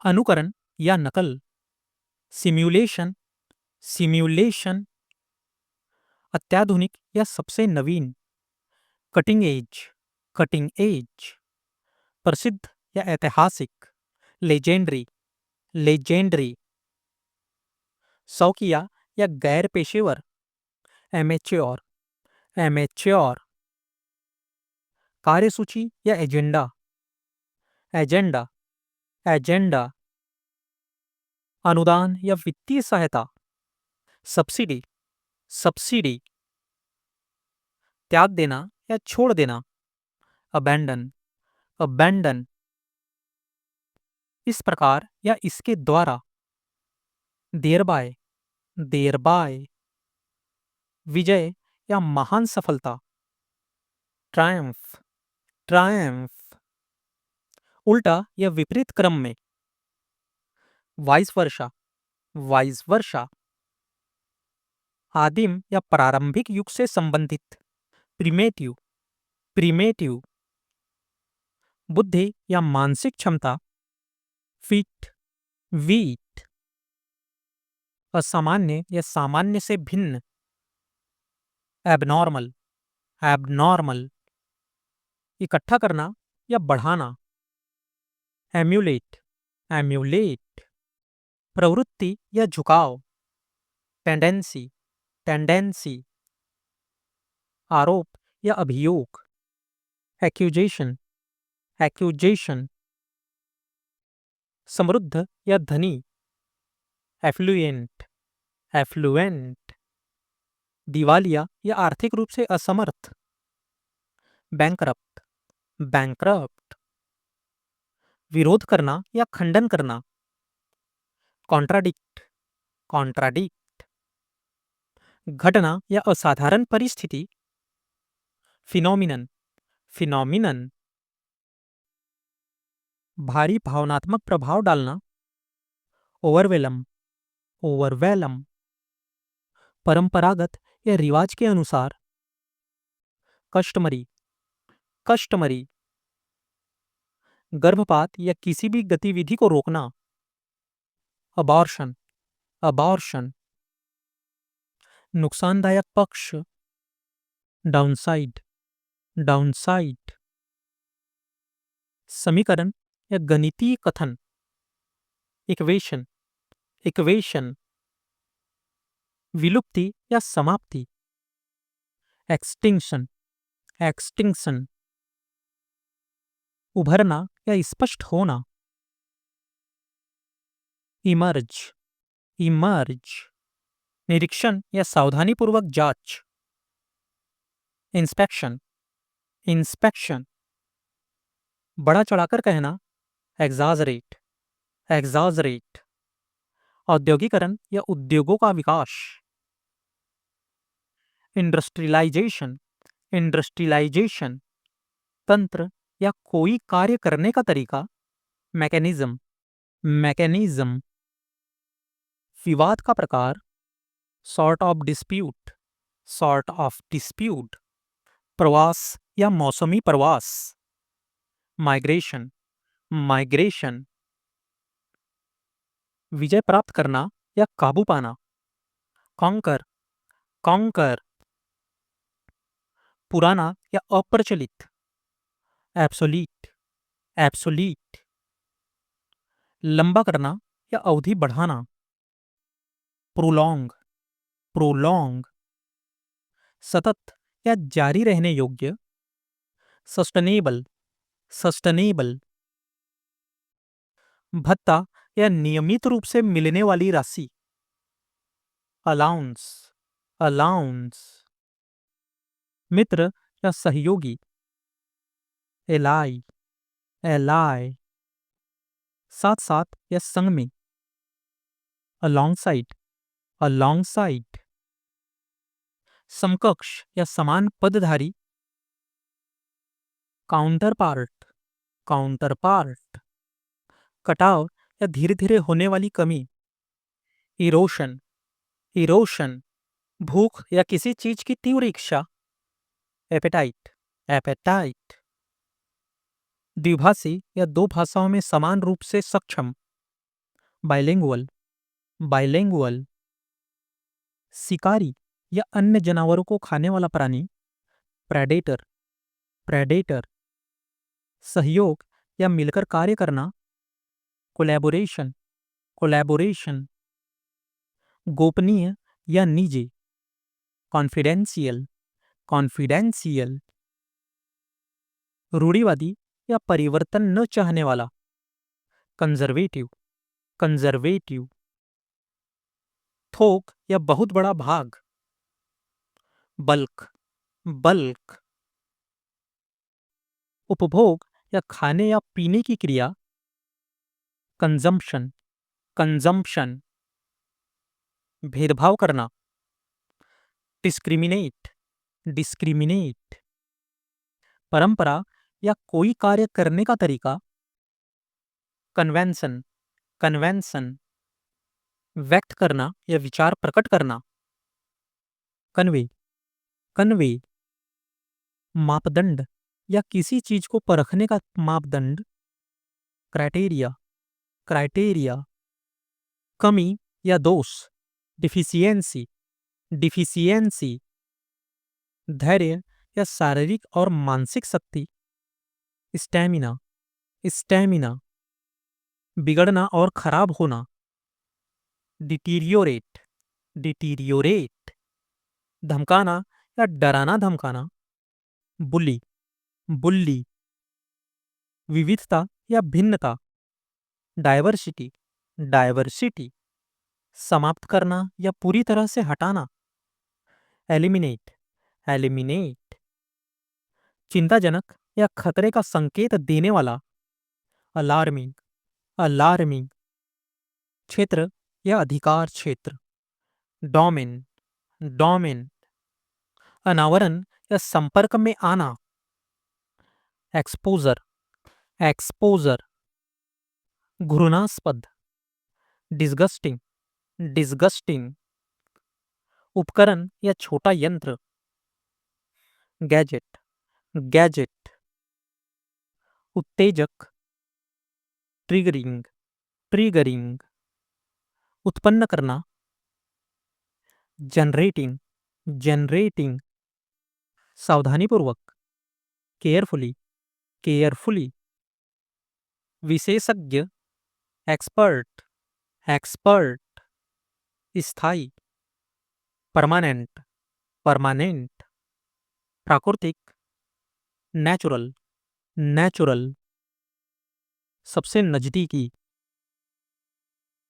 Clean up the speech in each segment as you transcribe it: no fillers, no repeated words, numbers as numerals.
अनुकरण या नकल, सिम्युलेशन, सिम्युलेशन, अत्याधुनिक या सबसे नवीन, कटिंग एज, कटिंग एज, प्रसिद्ध या ऐतिहासिक, लेजेंडरी, लेजेंडरी, शौकिया या गैर पेशेवर, एमेच्योर, एमेच्योर, कार्यसूची या एजेंडा, एजेंडा, एजेंडा, अनुदान या वित्तीय सहायता, सब्सिडी, सब्सिडी, त्याग देना या छोड़ देना, अबैंडन, अबैंडन, इस प्रकार या इसके द्वारा, देयर बाय, देयर बाय, विजय या महान सफलता, ट्रायम्फ, ट्रायम्फ, उल्टा या विपरीत क्रम में, वाइस वर्षा, वाइस वर्षा, आदिम या प्रारंभिक युग से संबंधित, प्रिमेटिव, प्रिमेटिव, बुद्धि या मानसिक क्षमता, फीट, वीट, असामान्य या सामान्य से भिन्न, एबनॉर्मल, एबनॉर्मल, इकट्ठा करना या बढ़ाना, एम्यूलेट, एम्यूलेट, प्रवृत्ति या झुकाव, टेंडेंसी, टेंडेंसी, आरोप या अभियोग, एक्यूजेशन, एक्यूजेशन, समृद्ध या धनी, एफ्लुएंट, एफ्लुएंट, दिवालिया या आर्थिक रूप से असमर्थ, बैंकरप्ट, बैंकरप्ट, विरोध करना या खंडन करना, कॉन्ट्राडिक्ट, कॉन्ट्राडिक्ट, घटना या असाधारण परिस्थिति, फिनोमिनन, फिनोमिनन, भारी भावनात्मक प्रभाव डालना, ओवरवेलम, ओवरवेलम, परंपरागत या रिवाज के अनुसार, कस्टमरी, कस्टमरी, गर्भपात या किसी भी गतिविधि को रोकना, अबॉर्शन, अबॉर्शन, नुकसानदायक पक्ष, डाउनसाइड, डाउनसाइड, समीकरण या गणितीय कथन, इक्वेशन, इक्वेशन, विलुप्ति या समाप्ति, एक्सटिंक्शन, एक्सटिंक्शन, उभरना या स्पष्ट होना, इमर्ज, इमर्ज, निरीक्षण या सावधानीपूर्वक जांच, इंस्पेक्शन, इंस्पेक्शन, बड़ा चढ़ाकर कहना, एग्जाजरेट, एग्जाजरेट, औद्योगिकरण या उद्योगों का विकास, इंडस्ट्रियलाइजेशन, इंडस्ट्रियलाइजेशन, तंत्र या कोई कार्य करने का तरीका, मैकेनिज्म, मैकेनिज्म, विवाद का प्रकार, sort of dispute, sort of dispute, प्रवास या मौसमी प्रवास, माइग्रेशन, माइग्रेशन, विजय प्राप्त करना या काबू पाना, कॉन्कर, कॉन्कर, पुराना या अप्रचलित, एब्सोलीट, एब्सोलीट, लंबा करना या अवधि बढ़ाना, प्रोलॉन्ग, प्रोलॉन्ग, सतत या जारी रहने योग्य, सस्टेनेबल, सस्टेनेबल, भत्ता या नियमित रूप से मिलने वाली राशि, अलाउंस, अलाउंस, मित्र या सहयोगी, एलाई, एलाई, साथ साथ या संग में, अलोंगसाइड, अलोंगसाइड, समकक्ष या समान पदधारी, काउंटर पार्ट, काउंटर पार्ट, कटाव या धीरे धीरे होने वाली कमी, इरोशन, इरोशन, भूख या किसी चीज की तीव्र इच्छा, एपेटाइट, एपेटाइट, द्विभाषी या दो भाषाओं में समान रूप से सक्षम, बाइलिंगुअल, बाइलिंगुअल। शिकारी या अन्य जानवरों को खाने वाला प्राणी, प्रेडेटर, प्रेडेटर। सहयोग या मिलकर कार्य करना, कोलैबोरेशन, कोलैबोरेशन। गोपनीय या निजी, कॉन्फिडेंशियल, कॉन्फिडेंशियल। रूढ़िवादी या परिवर्तन न चाहने वाला, कंजर्वेटिव, कंजर्वेटिव। थोक या बहुत बड़ा भाग, बल्क, बल्क। उपभोग या खाने या पीने की क्रिया, कंजम्पशन, कंजम्पशन। भेदभाव करना, डिस्क्रिमिनेट, डिस्क्रिमिनेट। परंपरा या कोई कार्य करने का तरीका, कन्वेंशन, कन्वेंशन। व्यक्त करना या विचार प्रकट करना, कन्वे, कन्वे। मापदंड या किसी चीज को परखने का मापदंड, क्राइटेरिया, क्राइटेरिया। कमी या दोष, डिफिशियंसी, डिफिशियंसी। धैर्य या शारीरिक और मानसिक शक्ति, स्टैमिना, स्टैमिना। बिगड़ना और खराब होना, डिटीरियोरेट, डिटीरियोरेट। धमकाना या डराना धमकाना, बुली, बुल्ली। विविधता या भिन्नता, डायवर्सिटी, डायवर्सिटी। समाप्त करना या पूरी तरह से हटाना, एलिमिनेट, एलिमिनेट। चिंताजनक या खतरे का संकेत देने वाला, अलार्मिंग, अलार्मिंग। क्षेत्र या अधिकार क्षेत्र, डोमेन, डोमेन। अनावरण या संपर्क में आना, एक्सपोजर, एक्सपोजर। घृणास्पद, डिस्गस्टिंग, डिस्गस्टिंग। उपकरण या छोटा यंत्र, गैजेट, गैजेट। उत्तेजक, ट्रिगरिंग, ट्रिगरिंग। उत्पन्न करना, जनरेटिंग, जनरेटिंग। सावधानीपूर्वक, केयरफुली, केयरफुली। विशेषज्ञ, एक्सपर्ट, एक्सपर्ट। स्थायी, परमानेंट, परमानेंट। प्राकृतिक, नेचुरल, नेचुरल। सबसे नजदीकी,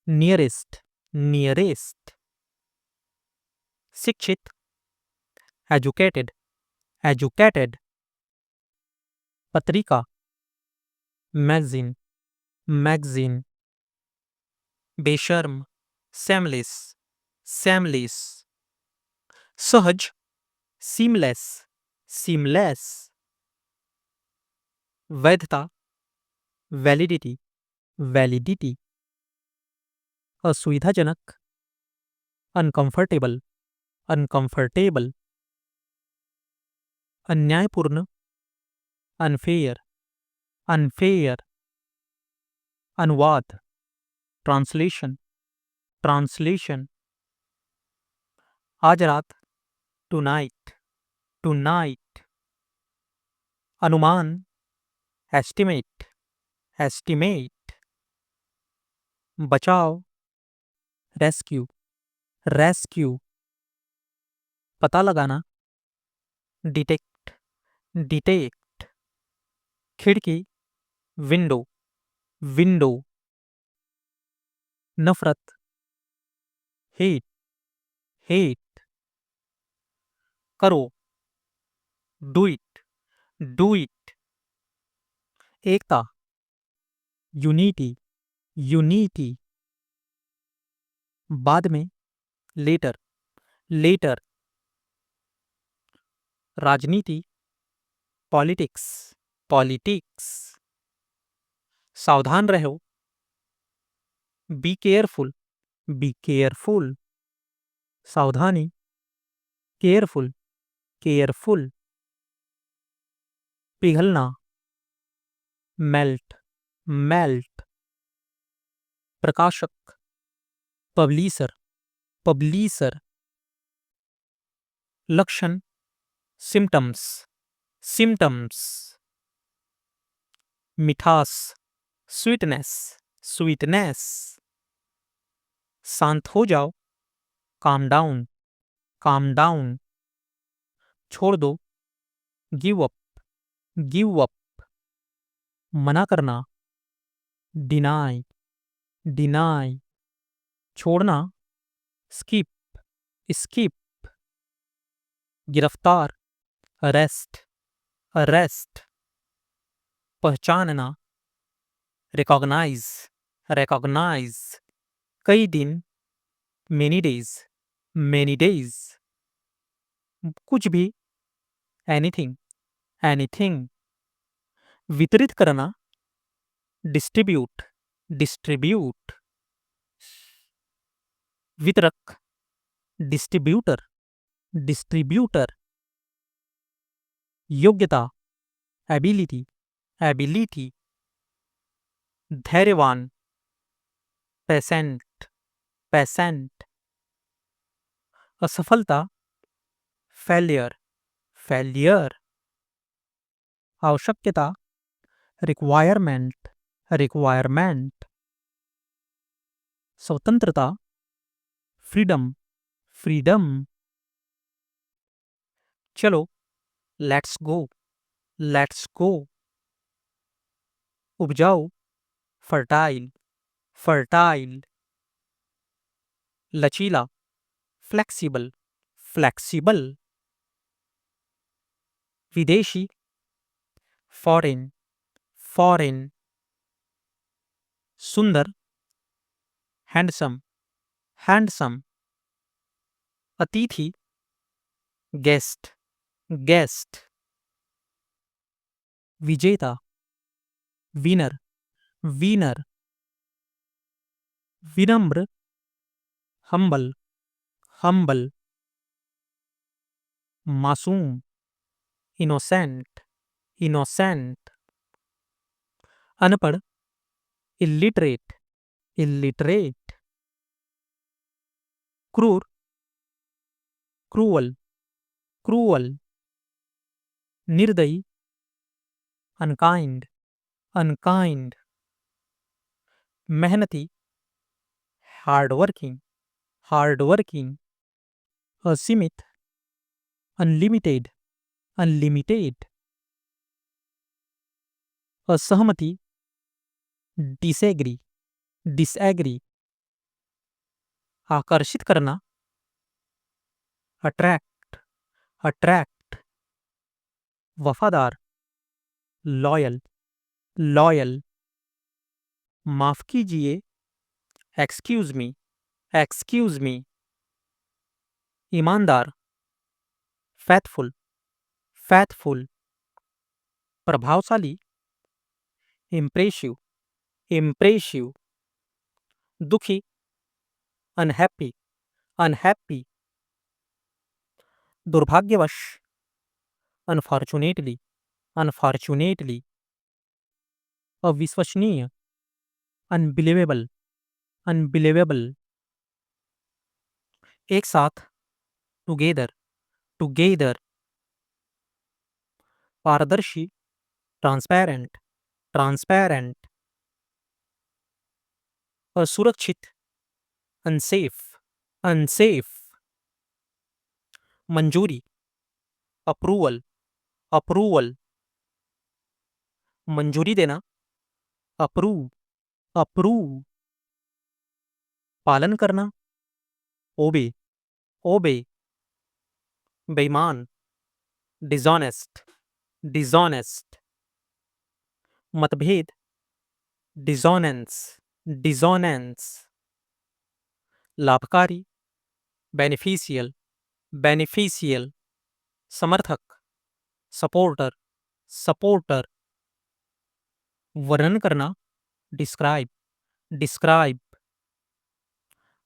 नियरेस्ट, नियरेस्ट। शिक्षित, एजुकेटेड, एजुकेटेड। पत्रिका, मैगजीन, मैगजीन। बेशर्म, सेमलेस, सेमलेस। सहज, सीमलेस, सीमलेस। वैधता, वैलिडिटी, वैलिडिटी। असुविधाजनक, अनकंफर्टेबल, अनकंफर्टेबल। अन्यायपूर्ण, अनफेयर, अनफेयर। अनुवाद, ट्रांसलेशन, ट्रांसलेशन। आज रात, टुनाइट, टुनाइट। अनुमान, एस्टिमेट, एस्टिमेट। बचाव, रेस्क्यू, रेस्क्यू। पता लगाना, डिटेक्ट, डिटेक्ट। खिड़की, विंडो, विंडो। नफरत, हेट, हेट। करो, do it, do it. Ekta, unity, unity. बाद में, लेटर, लेटर। राजनीति, पॉलिटिक्स, पॉलिटिक्स। सावधान रहो, बी केयरफुल, बी केयरफुल। सावधानी, केयरफुल, केयरफुल। पिघलना, मेल्ट, मेल्ट। प्रकाशक, पब्लिशर, पब्लिशर। लक्षण, सिम्टम्स, सिम्टम्स। मिठास, स्वीटनेस, स्वीटनेस। शांत हो जाओ, काम डाउन, काम डाउन। छोड़ दो, गिव अप, गिव अप। मना करना, डिनाई, डिनाई। छोड़ना, स्किप, स्किप। गिरफ्तार, अरेस्ट, अरेस्ट। पहचानना, रिकॉग्नाइज, रिकॉग्नाइज। कई दिन, मेनी डेज, मेनी डेज। कुछ भी, एनीथिंग, एनीथिंग। वितरित करना, डिस्ट्रीब्यूट, डिस्ट्रीब्यूट। वितरक, डिस्ट्रीब्यूटर, डिस्ट्रीब्यूटर। योग्यता, एबिलिटी, एबिलिटी। धैर्यवान, पेशेंट, पेशेंट। असफलता, फेलियर, फेलियर। आवश्यकता, रिक्वायरमेंट, रिक्वायरमेंट। स्वतंत्रता, फ्रीडम, फ्रीडम। चलो, लेट्स गो, लेट्स गो। उपजाऊ, फर्टाइल, फर्टाइल। लचीला, फ्लेक्सिबल, फ्लेक्सिबल। विदेशी, फॉरेन, फॉरेन। सुंदर, हैंडसम, हैंडसम। अतिथि, गेस्ट, गेस्ट। विजेता, विनर, विनर। विनम्र, हम्बल, हम्बल। मासूम, इनोसेंट, इनोसेंट। अनपढ़, इलिटरेट, इलिटरेट। क्रूर, क्रूअल, क्रूअल। निर्दयी, अनकाइंड, अनकाइंड। मेहनती, हार्ड वर्किंग, हार्ड वर्किंग। असीमित, अनलिमिटेड, अनलिमिटेड। असहमति, डिसएग्री, डिसएग्री। आकर्षित करना, अट्रैक्ट, अट्रैक्ट। वफादार, लॉयल, लॉयल। माफ कीजिए, एक्सक्यूज मी, एक्सक्यूज मी। ईमानदार, फैथफुल, फैथफुल। प्रभावशाली, इम्प्रेसिव, इम्प्रेसिव। दुखी, अनहैप्पी, अनहैप्पी। दुर्भाग्यवश, अनफॉर्चुनेटली, अनफॉर्चुनेटली। अविश्वसनीय, अनबिलीवेबल, अनबिलीवेबल। एक साथ, टुगेदर, टुगेदर। पारदर्शी, ट्रांसपेरेंट, ट्रांसपेरेंट। असुरक्षित, अनसेफ, अनसेफ। मंजूरी, अप्रूवल, अप्रूवल। मंजूरी देना, अप्रूव, अप्रूव। पालन करना, ओबे, ओबे। बेईमान, डिजॉनेस्ट, डिजॉनेस्ट। मतभेद, डिजोनेंस, डिजोनेंस। लाभकारी, बेनिफिशियल, बेनिफिशियल। समर्थक, सपोर्टर, सपोर्टर। वर्णन करना, डिस्क्राइब, डिस्क्राइब।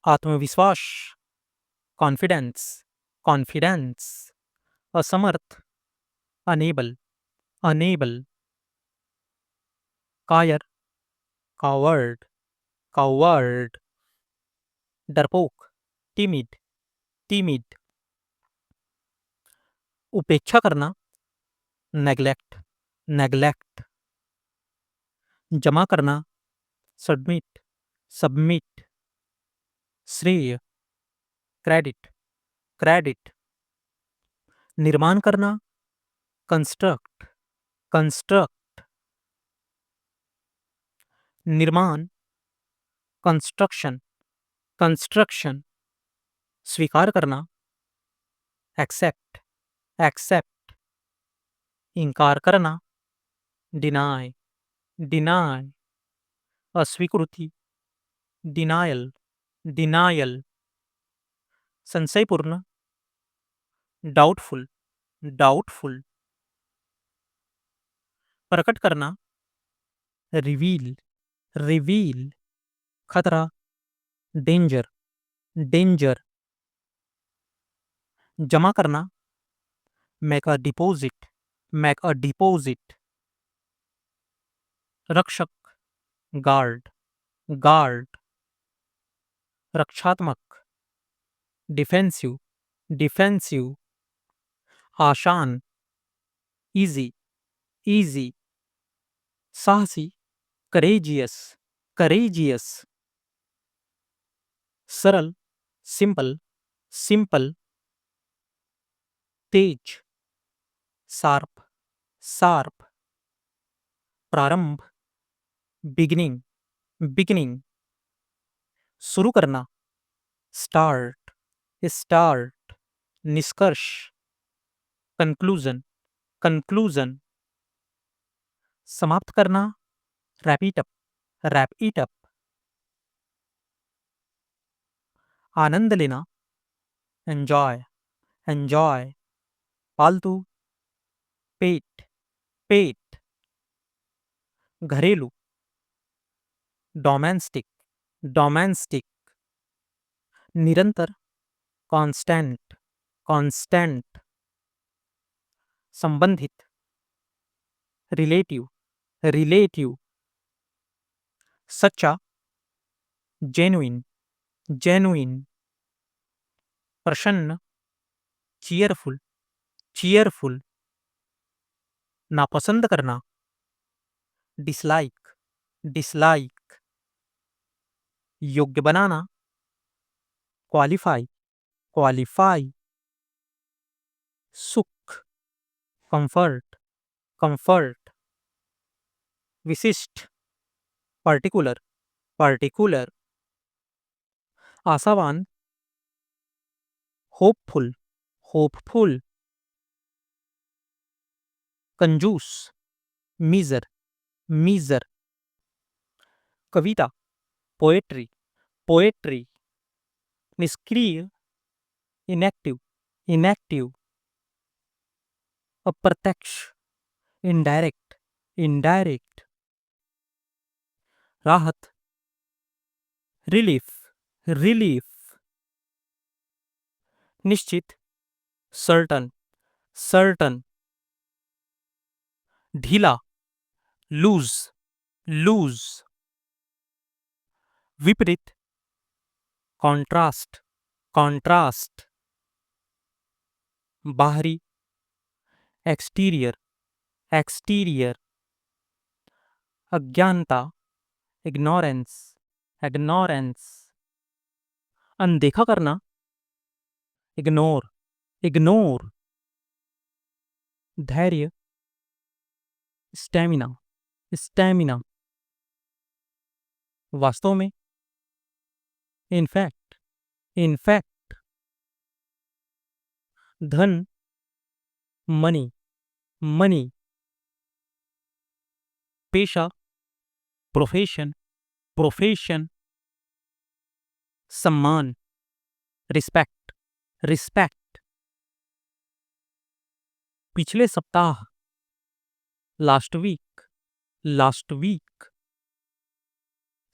आत्मविश्वास, कॉन्फिडेंस, कॉन्फिडेंस। असमर्थ, अनेबल, अनेबल। कायर, कावर्ड, कावर्ड, डरपोक, टिमिड, टिमिड। उपेक्षा करना, नेग्लेक्ट, नेग्लेक्ट। जमा करना, सबमिट, सबमिट। श्रेय, क्रेडिट, क्रेडिट। निर्माण करना, कंस्ट्रक्ट, कंस्ट्रक्ट। निर्माण, कंस्ट्रक्शन, कंस्ट्रक्शन। स्वीकार करना, एक्सेप्ट, एक्सेप्ट। इनकार करना, डिनाय, डिनाय। अस्वीकृति, डिनायल, डिनायल। संशयपूर्ण, डाउटफुल, डाउटफुल। प्रकट करना, रिवील, रिवील। खतरा, डेंजर, डेंजर। जमा करना, make a deposit, make a deposit. रक्षक, गार्ड, गार्ड। रक्षात्मक, डिफेंसिव, डिफेंसिव। आसान, इजी, इजी। साहसी, करेजियस, करेजियस। सरल, सिंपल, सिंपल। तेज, शार्प, शार्प। प्रारंभ, बिगिनिंग, बिगिनिंग। शुरू करना, स्टार्ट, स्टार्ट। निष्कर्ष, कंक्लूजन, कंक्लूजन। समाप्त करना, wrap it up, wrap it up. आनंद लेना, एंजॉय, एंजॉय। पालतू, पेट, पेट। घरेलू, डोमेस्टिक, डोमेस्टिक। निरंतर, कांस्टेंट, कांस्टेंट। संबंधित, रिलेटिव, रिलेटिव। सच्चा, जेन्युइन, जेन्युइन। प्रसन्न, चीयरफुल, चीयरफुल। नापसंद करना, डिसलाइक, डिसलाइक। योग्य बनाना, क्वालिफाई, क्वालिफाई। सुख, कंफर्ट, कंफर्ट। विशिष्ट, पर्टिकुलर, पर्टिकुलर। आशावान, होपफुल, होपफुल। कंजूस, मीजर, मीजर। कविता, पोएट्री, पोएट्री। निष्क्रिय, इनएक्टिव, इनएक्टिव। अप्रत्यक्ष, इनडायरेक्ट, इनडायरेक्ट। राहत, रिलीफ, रिलीफ। निश्चित, सर्टन, सर्टन। ढीला, लूज, लूज। विपरीत, कॉन्ट्रास्ट, कॉन्ट्रास्ट। बाहरी, एक्सटीरियर, एक्सटीरियर। अज्ञानता, इग्नोरेंस, इग्नोरेंस। अनदेखा करना, इग्नोर, इग्नोर। धैर्य, स्टैमिना, स्टैमिना। वास्तव में, इनफैक्ट, इनफैक्ट। धन, मनी, मनी। पेशा, प्रोफेशन, प्रोफेशन। सम्मान, रिस्पेक्ट, रिस्पेक्ट। पिछले सप्ताह, लास्ट वीक, लास्ट वीक।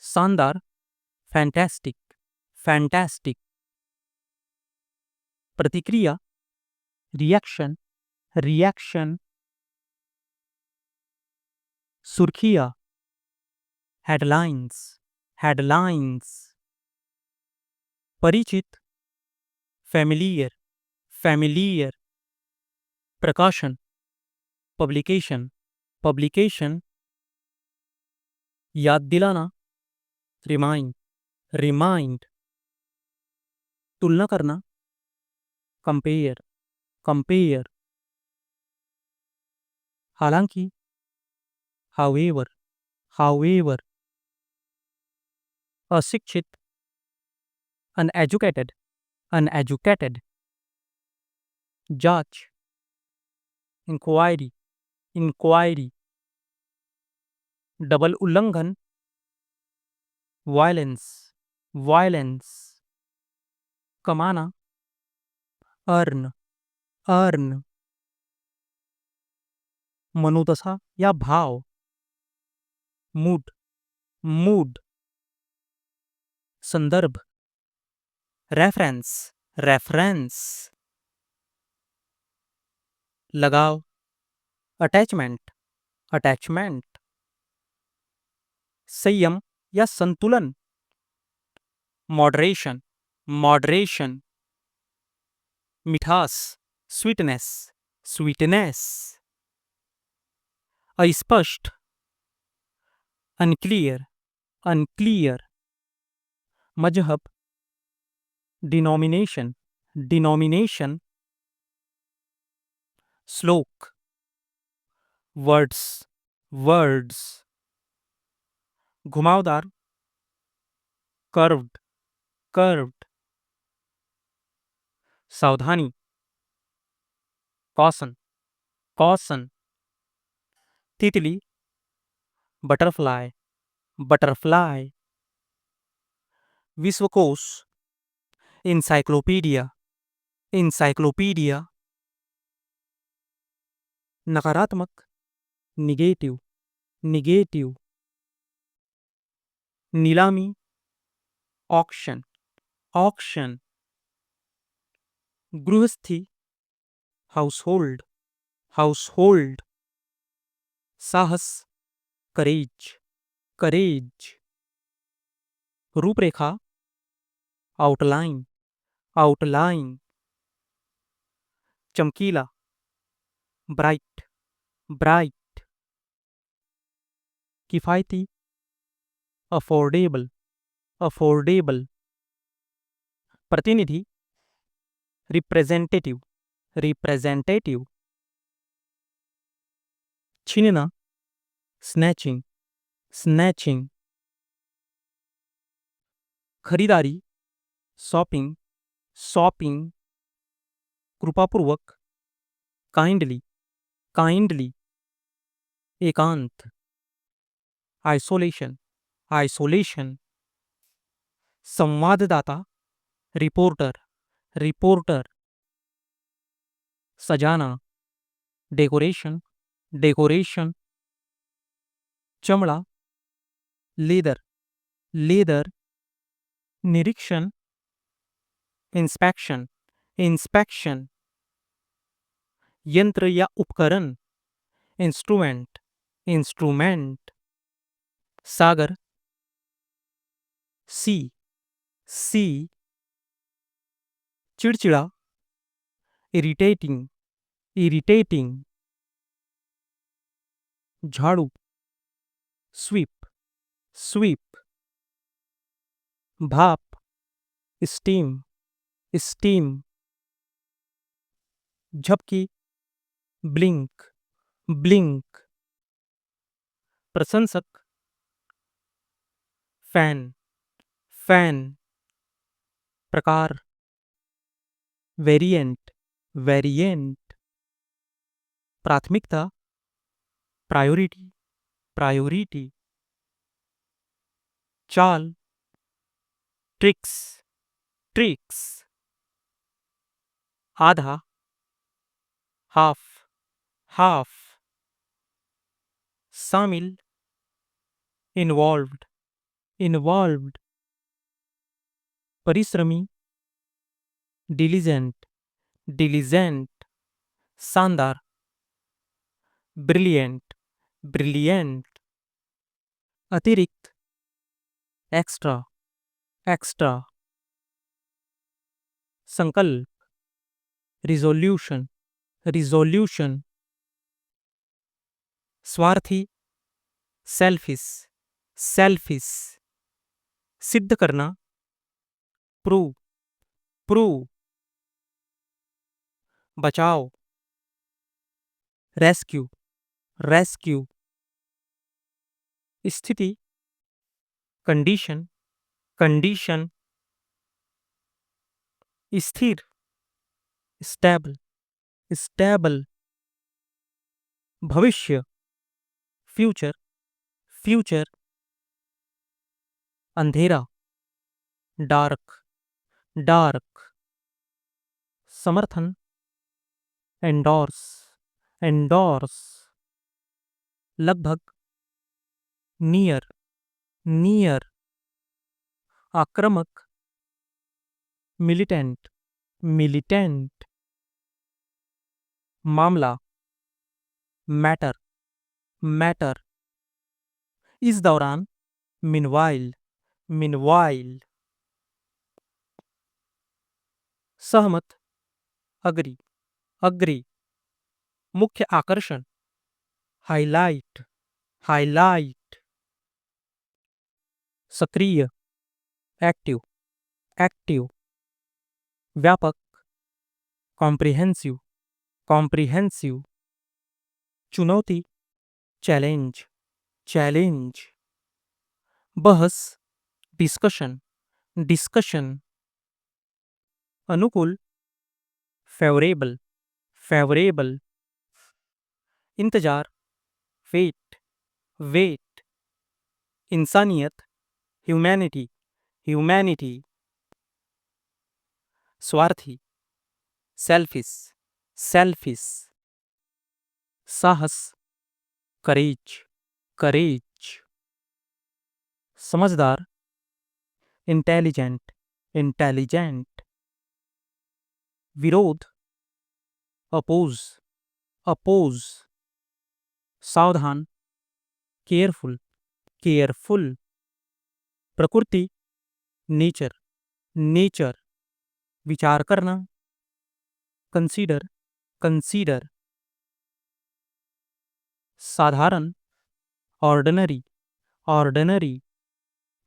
शानदार, फैंटास्टिक, फैंटास्टिक। प्रतिक्रिया, रिएक्शन, रिएक्शन। सुर्खियां, हेडलाइंस, हेडलाइंस, परिचित, फैमिलियर, फैमिलियर, प्रकाशन, पब्लिकेशन, पब्लिकेशन, याद दिलाना, रिमाइंड, रिमाइंड, तुलना करना, कंपेयर, कंपेयर, हालांकि, हाउएवर, हाउएवर, अशिक्षित, अनएजुकेटेड, अनएजुकेटेड, जांच, इंक्वायरी, इंक्वायरी, डबल उल्लंघन, वायलेंस, वायलेंस, कमाना, अर्न, अर्न, मनोदशा या भाव, मूड, मूड, संदर्भ, रेफरेंस, रेफरेंस, लगाव, अटैचमेंट, अटैचमेंट, संयम या संतुलन, मॉडरेशन, मॉडरेशन, मिठास, स्वीटनेस, स्वीटनेस, अस्पष्ट, अनक्लियर, अनक्लियर, मजहब, डिनोमिनेशन, डिनोमिनेशन, श्लोक, वर्ड्स, वर्ड्स, घुमावदार, कर्व्ड, कर्व्ड, सावधानी, कॉसन, कॉसन, तितली, बटरफ्लाई, बटरफ्लाई, विश्वकोश, इंसाइक्लोपीडिया, इंसाइक्लोपीडिया, नकारात्मक, निगेटिव, निगेटिव, नीलामी, ऑक्शन, ऑक्शन, गृहस्थी, हाउसहोल्ड, हाउसहोल्ड, साहस, करेज, करेज, रूपरेखा, आउटलाइन, आउटलाइन, चमकीला, ब्राइट, ब्राइट, किफायती, अफोर्डेबल, अफोर्डेबल, प्रतिनिधि, रिप्रेजेंटेटिव, रिप्रेजेंटेटिव, छीनना, स्नैचिंग, स्नैचिंग, खरीदारी, शॉपिंग, शॉपिंग, कृपापूर्वक, काइंडली, काइंडली, एकांत, आइसोलेशन, आइसोलेशन, संवाददाता, रिपोर्टर, रिपोर्टर, सजाना, डेकोरेशन, डेकोरेशन, चमड़ा, लेदर, लेदर, निरीक्षण, इंस्पेक्शन, इंस्पेक्शन, यंत्र या उपकरण, इंस्ट्रूमेंट, इंस्ट्रूमेंट, सागर, सी, सी, चिड़चिड़ा, इरिटेटिंग, इरिटेटिंग, झाड़ू, स्वीप, स्वीप, भाप, स्टीम, स्टीम, झपकी, ब्लिंक, ब्लिंक, प्रशंसक, फैन, फैन, प्रकार, वेरिएंट, वेरिएंट, प्राथमिकता, प्रायोरिटी, प्रायोरिटी, चाल, ट्रिक्स, ट्रिक्स, आधा, हाफ, हाफ, शामिल, इन्वॉल्व्ड, इन्वॉल्व्ड, परिश्रमी, डिलीजेंट, डिलीजेंट, शानदार, ब्रिलियंट, ब्रिलियंट, अतिरिक्त, एक्स्ट्रा, एक्स्ट्रा। संकल्प, रिजोल्यूशन, रिजोल्यूशन। स्वार्थी, सेल्फिश, सेल्फिश। सिद्ध करना, प्रूव, प्रूव। बचाओ, रेस्क्यू, रेस्क्यू। स्थिति, कंडीशन, कंडीशन। स्थिर, स्टेबल, स्टेबल। भविष्य, फ्यूचर, फ्यूचर। अंधेरा, डार्क, डार्क। समर्थन, एंडोर्स, एंडोर्स। लगभग, नियर, नियर। आक्रामक, मिलिटेंट, मिलिटेंट। मामला, मैटर, मैटर। इस दौरान, मीनवाइल, मीनवाइल। सहमत, अग्री, अग्री। मुख्य आकर्षण, हाइलाइट, हाइलाइट। सक्रिय, एक्टिव, एक्टिव। व्यापक, कॉम्प्रिहेंसिव, कॉम्प्रिहेंसिव। चुनौती, चैलेंज, चैलेंज। बहस, डिस्कशन, डिस्कशन। अनुकूल, फेवरेबल, फेवरेबल। इंतजार, वेट, वेट। इंसानियत, ह्यूमैनिटी, ह्यूमैनिटी। स्वार्थी, सेल्फिश, सेल्फिश। साहस, करेज, करेज। समझदार, इंटेलिजेंट, इंटेलिजेंट। विरोध, अपोज, अपोज। सावधान, केयरफुल, केयरफुल। प्रकृति, नेचर, नेचर। विचार करना, कंसीडर, कंसीडर। साधारण, ऑर्डिनरी, ऑर्डिनरी।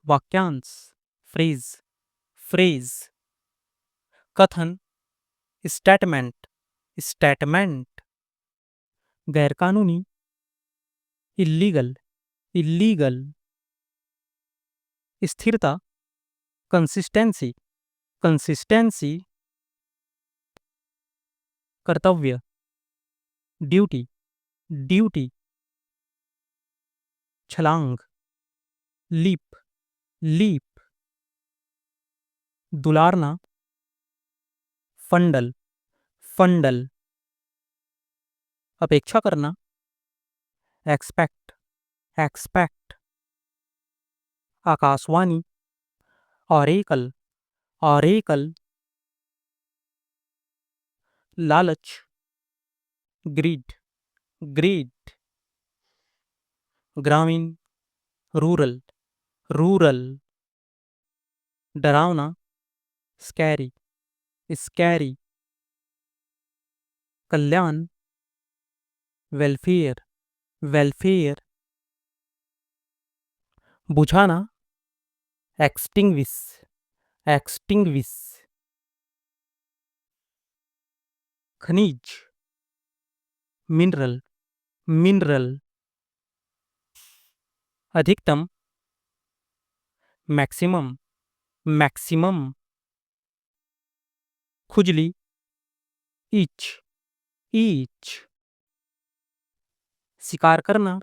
वाक्यांश, फ्रेज, फ्रेज। कथन, स्टेटमेंट, स्टेटमेंट। गैरकानूनी, इल्लीगल, इल्लीगल। स्थिरता, कंसिस्टेंसी, कंसिस्टेंसी। कर्तव्य, ड्यूटी, ड्यूटी। छलांग, लीप, लीप। दुलारना, फंडल, फंडल। अपेक्षा करना, expect, expect. Akashvani, oracle, oracle. लालच, ग्रीड, ग्रीड। ग्रामीण, रूरल, रूरल। डरावना, स्कैरी, स्कैरी। कल्याण, वेलफेयर, वेलफेयर। बुझाना, एक्सटिंग्विश, एक्सटिंग्विश। खनिज, मिनरल, मिनरल। अधिकतम, मैक्सिमम, मैक्सिमम। खुजली, ईच, ईच। शिकार करना,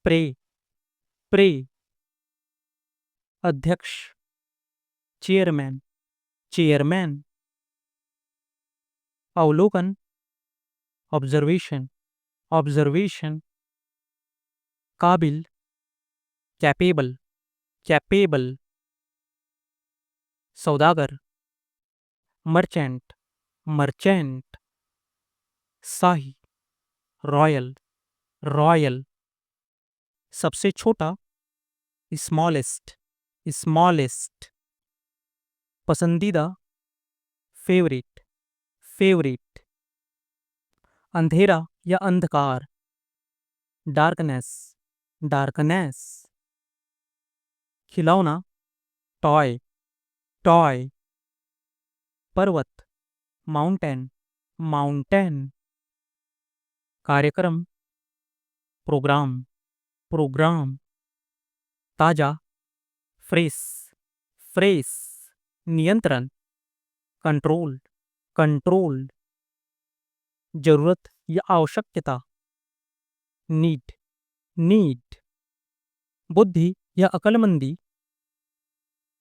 प्रे, प्रे। अध्यक्ष, चेयरमैन, चेयरमैन। अवलोकन, ऑब्जर्वेशन, ऑब्जर्वेशन। काबिल, कैपेबल, कैपेबल। सौदागर, मर्चेंट, मर्चेंट। शाही, रॉयल, रॉयल। सबसे छोटा, स्मॉलेस्ट, स्मॉलेस्ट। पसंदीदा, फेवरेट, फेवरेट। अंधेरा या अंधकार, डार्कनेस, डार्कनेस। खिलौना, टॉय, टॉय। पर्वत, माउंटेन, माउंटेन। कार्यक्रम, प्रोग्राम, प्रोग्राम। ताजा, फ्रेश, फ्रेश। नियंत्रण, कंट्रोल, कंट्रोल। जरूरत या आवश्यकता, नीड, नीड। बुद्धि या अक्लमंदी,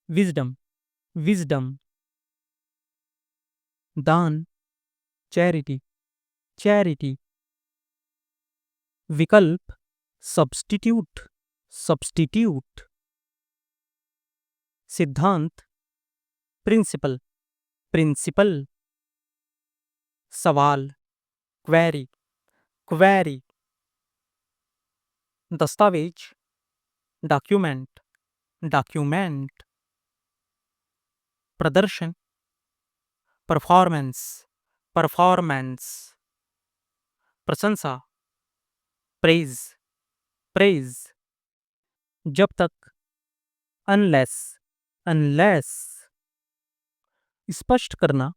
विजडम, विजडम। दान, चैरिटी, चैरिटी। विकल्प, सब्स्टिट्यूट, सब्स्टिट्यूट। सिद्धांत, प्रिंसिपल, प्रिंसिपल। सवाल, क्वेरी, क्वेरी। दस्तावेज, डॉक्यूमेंट, डॉक्यूमेंट। प्रदर्शन, परफॉर्मेंस, परफॉर्मेंस। प्रशंसा, प्रेज, प्रेज। जब तक, अनलेस, अनलेस। स्पष्ट करना,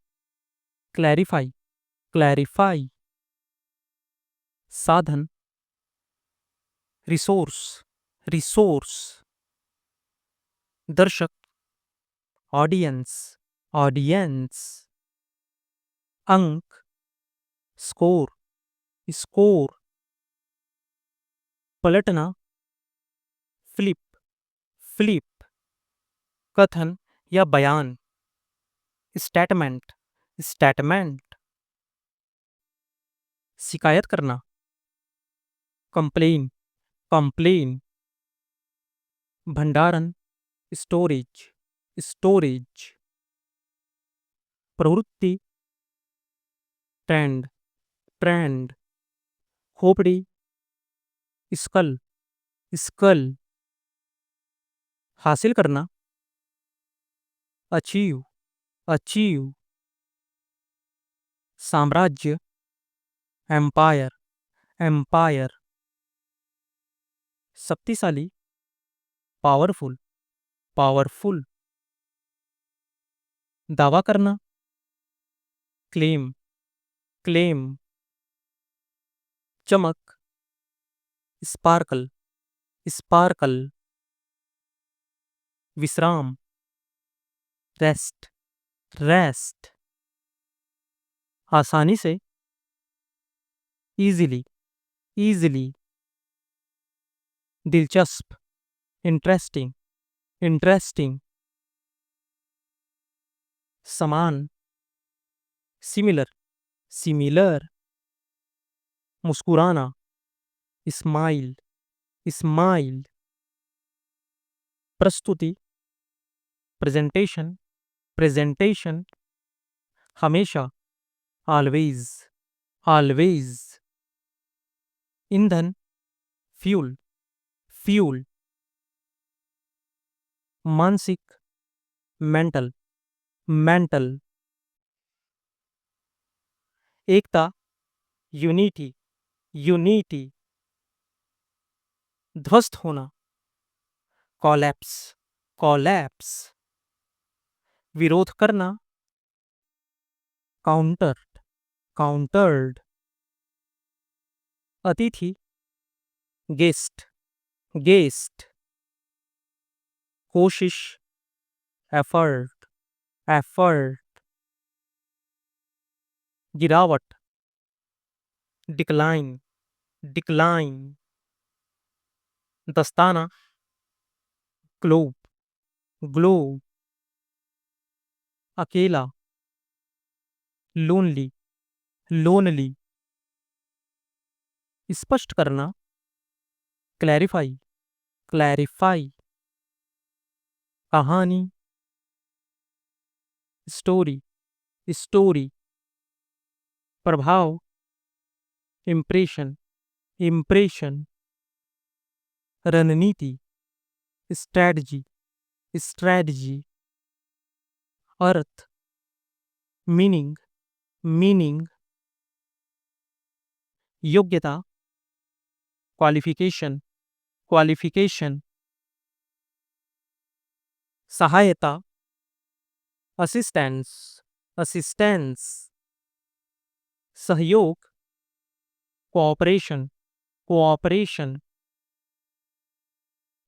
क्लैरिफाई, क्लैरिफाई। साधन, रिसोर्स, रिसोर्स। दर्शक, ऑडियंस, ऑडियंस। अंक, स्कोर, स्कोर। पलटना, फ्लिप, फ्लिप। कथन या बयान, स्टेटमेंट, स्टेटमेंट। शिकायत करना, कंप्लेन, कंप्लेन। भंडारण, स्टोरेज, स्टोरेज। प्रवृत्ति, ट्रेंड, ट्रेंड। खोपड़ी, स्कल, स्कल। हासिल करना, अचीव, अचीव। साम्राज्य, एम्पायर, एम्पायर। शक्तिशाली, पावरफुल, पावरफुल। दावा करना, क्लेम, क्लेम। चमक, स्पार्कल, स्पार्कल। विश्राम, रेस्ट, रेस्ट। आसानी से, इजीली, इजीली। दिलचस्प, इंटरेस्टिंग, इंटरेस्टिंग। समान, सिमिलर, सिमिलर। मुस्कुराना, स्माइल, स्माइल। प्रस्तुति, प्रेजेंटेशन, प्रेजेंटेशन। हमेशा, ऑलवेज, ऑलवेज। ईंधन, फ्यूल, फ्यूल। मानसिक, मेंटल, मेंटल। एकता, यूनिटी, यूनिटी। ध्वस्त होना, कॉलैप्स, कॉलैप्स। विरोध करना, काउंटर, काउंटर्ड। अतिथि, गेस्ट, गेस्ट। कोशिश, एफर्ट, एफर्ट। गिरावट, डिक्लाइन, डिक्लाइन। दस्ताना, ग्लोब, ग्लोब। अकेला, लोनली, लोनली। स्पष्ट करना, क्लैरिफाई, क्लैरिफाई। कहानी, स्टोरी, स्टोरी। प्रभाव, इम्प्रेशन, इम्प्रेशन। रणनीति, स्ट्रैटेजी, स्ट्रैटेजी। अर्थ, मीनिंग, मीनिंग। योग्यता, क्वालिफिकेशन, क्वालिफिकेशन। सहायता, असिस्टेंस, असिस्टेंस। सहयोग, कोऑपरेशन, कोऑपरेशन।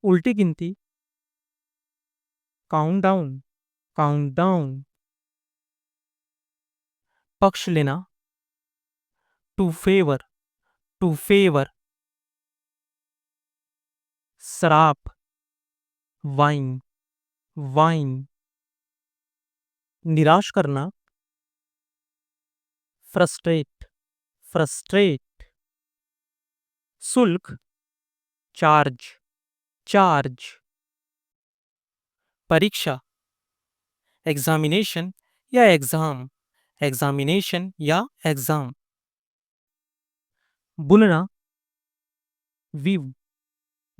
उल्टी गिनती, काउंटडाउन, काउंटडाउन। पक्ष लेना, टू फेवर, टू फेवर। शराब, वाइन, वाइन। निराश करना, फ्रस्ट्रेट, फ्रस्ट्रेट। शुल्क, चार्ज, चार्ज। परीक्षा, एग्जामिनेशन या एग्जाम, एग्जामिनेशन या एग्जाम। बुनना, वीव,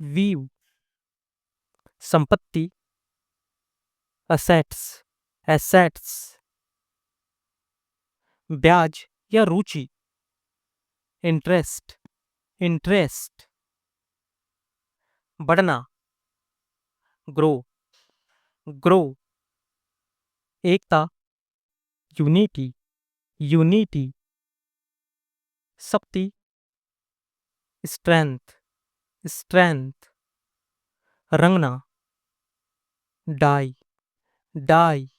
वीव। संपत्ति, असेट्स, एसेट्स। ब्याज या रुचि, इंटरेस्ट, इंटरेस्ट। बढ़ना, ग्रो, ग्रो। एकता, यूनिटी, यूनिटी। शक्ति, स्ट्रेंथ, स्ट्रेंथ। रंगना, डाई, डाई।